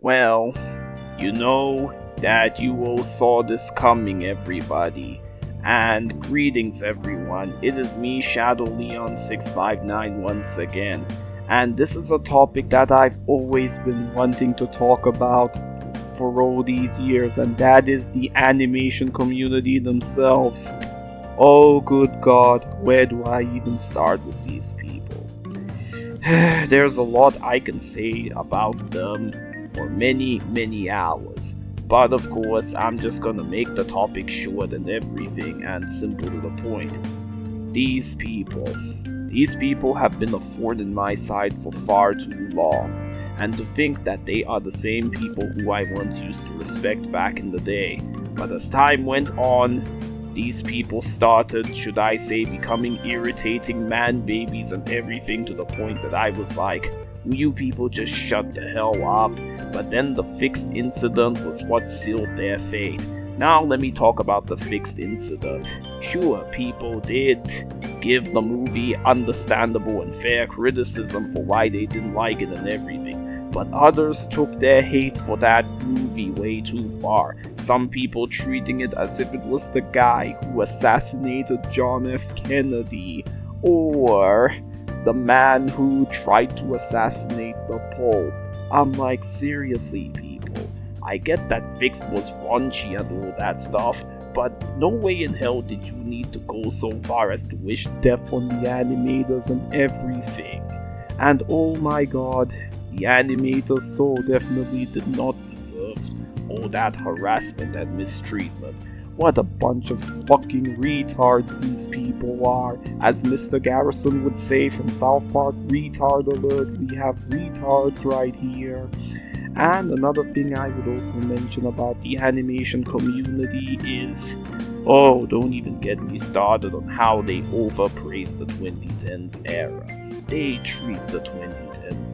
Well, you know that you all saw this coming, everybody. And greetings, everyone. It is me, Shadow Leon 659 once again. And this is a topic that I've always been wanting to talk about for all these years, and that is the animation community themselves. Oh, good God, where do I even start with these people? There's a lot I can say about them for many, many hours. But of course, I'm just gonna make the topic short and everything and simple to the point. These people have been a thorn in my side for far too long. And to think that they are the same people who I once used to respect back in the day. But as time went on, these people started, should I say, becoming irritating man babies and everything, to the point that I was like, will you people just shut the hell up? But then the fixed incident was what sealed their fate. Now let me talk about the fixed incident. Sure, people did give the movie understandable and fair criticism for why they didn't like it and everything, but others took their hate for that movie way too far. Some people treating it as if it was the guy who assassinated John F. Kennedy, or the man who tried to assassinate the Pope. I'm like, seriously, people. I get that Fixed was raunchy and all that stuff, but no way in hell did you need to go so far as to wish death on the animators and everything. And oh my god, the animators so definitely did not deserve all that harassment and mistreatment. What a bunch of fucking retards these people are. As Mr. Garrison would say from South Park, retard alert, we have retards right here. And another thing I would also mention about the animation community is, oh, don't even get me started on how they overpraise the 2010s era. They treat the 2010s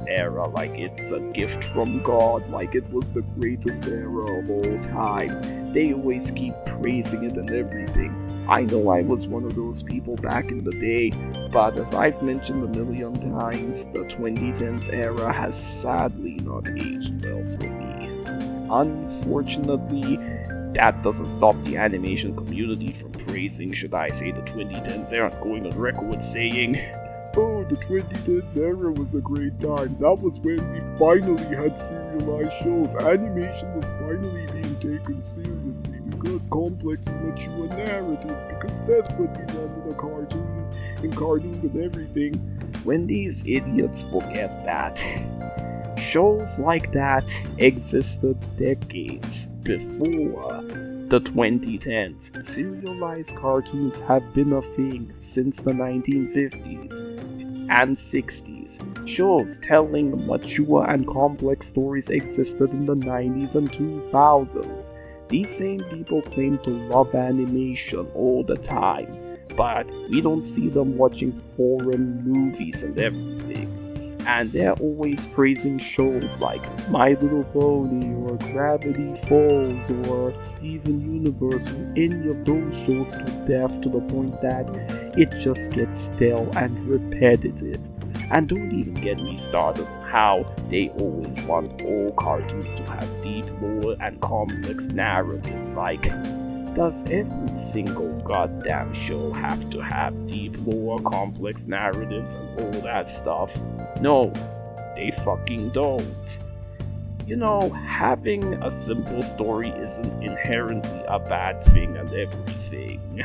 era like it's a gift from God, like it was the greatest era of all time. They always keep praising it and everything. I know I was one of those people back in the day, but as I've mentioned a million times, the 2010s era has sadly not aged well for me. Unfortunately, that doesn't stop the animation community from praising, should I say, the 2010s era, going on record saying, oh, the 2010s era was a great time. That was when we finally had serialized shows. Animation was finally being taken seriously. We got complex and mature narratives, because that's what we done in cartoons and everything. When these idiots forget that, shows like that existed decades before the 2010s. Serialized cartoons have been a thing since the 1950s and 60s. Shows telling mature and complex stories existed in the 90s and 2000s. These same people claim to love animation all the time, but we don't see them watching foreign movies and everything. And they're always praising shows like My Little Pony or Gravity Falls or Steven Universe or any of those shows to death, to the point that it just gets stale and repetitive. And don't even get me started on how they always want all cartoons to have deep lore and complex narratives. Like, does every single goddamn show have to have deep lore, complex narratives, and all that stuff? No, they fucking don't. You know, having a simple story isn't inherently a bad thing and everything.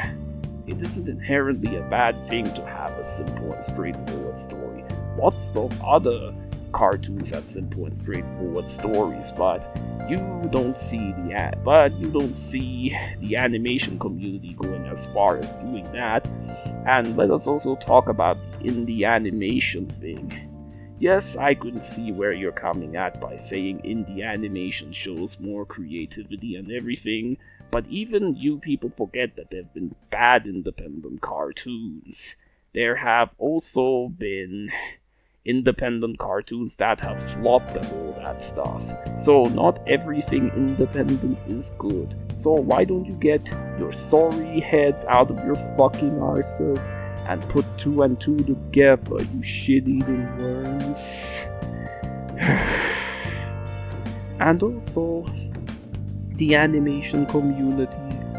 It isn't inherently a bad thing to have a simple and straightforward story. Lots of other cartoons have simple and straightforward stories, but you don't see the animation community going as far as doing that. And let us also talk about the indie animation thing. Yes, I could see where you're coming at by saying indie animation shows more creativity and everything, but even you people forget that there have been bad independent cartoons. There have also been independent cartoons that have flopped and all that stuff. So not everything independent is good. So why don't you get your sorry heads out of your fucking arses and put two and two together, you shit-eating worms. And also, the animation community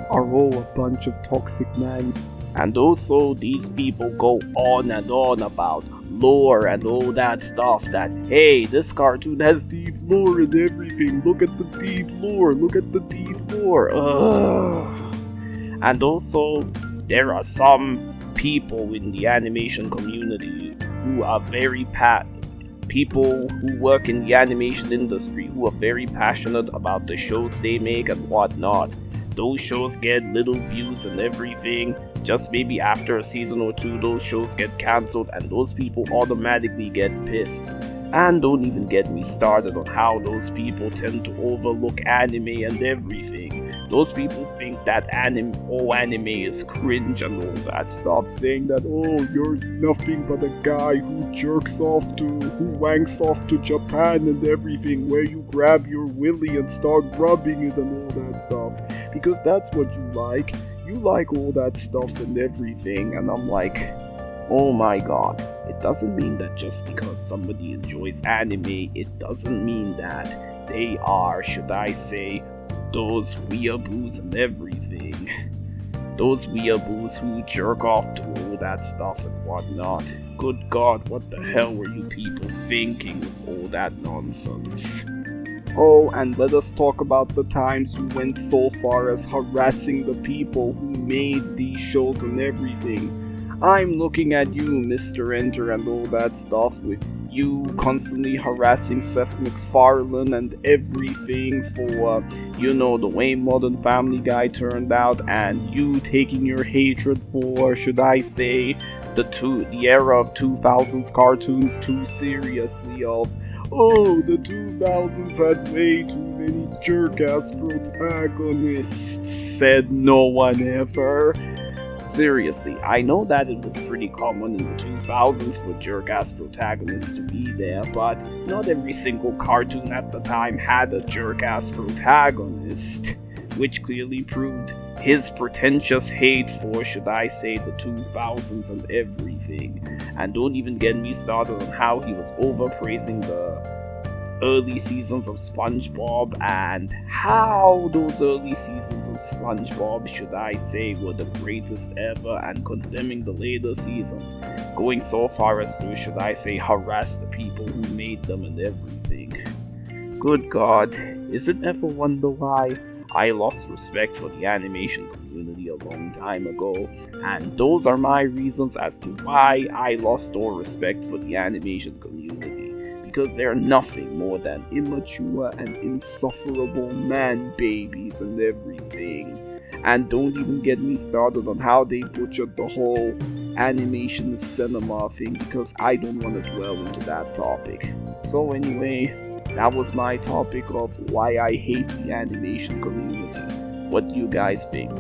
are all a bunch of toxic men. And also, these people go on and on about lore and all that stuff that, hey, this cartoon has deep lore and everything. Look at the deep lore. Look at the deep lore. Ugh. And also, there are some people in the animation community who are people who work in the animation industry who are very passionate about the shows they make and whatnot. Those shows get little views and everything. Just maybe after a season or two, those shows get cancelled and those people automatically get pissed. And don't even get me started on how those people tend to overlook anime and everything. Those people think that all anime is cringe and all that stuff, saying that, oh, you're nothing but a guy who wanks off to Japan and everything, where you grab your willy and start rubbing it and all that stuff. Because that's what you like. You like all that stuff and everything, and I'm like, oh my god. It doesn't mean that just because somebody enjoys anime, it doesn't mean that they are, should I say, those weeaboos and everything. Those weeaboos who jerk off to all that stuff and whatnot. Good god, what the hell were you people thinking with all that nonsense? Oh, and let us talk about the times you went so far as harassing the people who made these shows and everything. I'm looking at you, Mr. Enter, and all that stuff, with you constantly harassing Seth MacFarlane and everything for, the way Modern Family Guy turned out, and you taking your hatred for, should I say, the era of 2000s cartoons too seriously of, oh, the 2000s had way too many jerk-ass protagonists, said no one ever. Seriously, I know that it was pretty common in the 2000s for jerk-ass protagonists to be there, but not every single cartoon at the time had a jerk-ass protagonist, which clearly proved his pretentious hate for, should I say, the 2000s and everything. And don't even get me started on how he was overpraising the early seasons of SpongeBob and how those early seasons of SpongeBob, should I say, were the greatest ever, and condemning the later seasons, going so far as to, should I say, harass the people who made them and everything. Good god, is it ever wonder why I lost respect for the animation community a long time ago? And those are my reasons as to why I lost all respect for the animation community. Because they're nothing more than immature and insufferable man babies and everything. And don't even get me started on how they butchered the whole animation cinema thing, because I don't want to dwell into that topic. So anyway, that was my topic of why I hate the animation community. What do you guys think?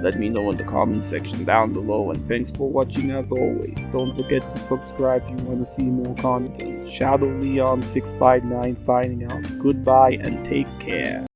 Let me know in the comment section down below, and thanks for watching as always. Don't forget to subscribe if you want to see more content. Shadow Leon 659 signing out. Goodbye and take care.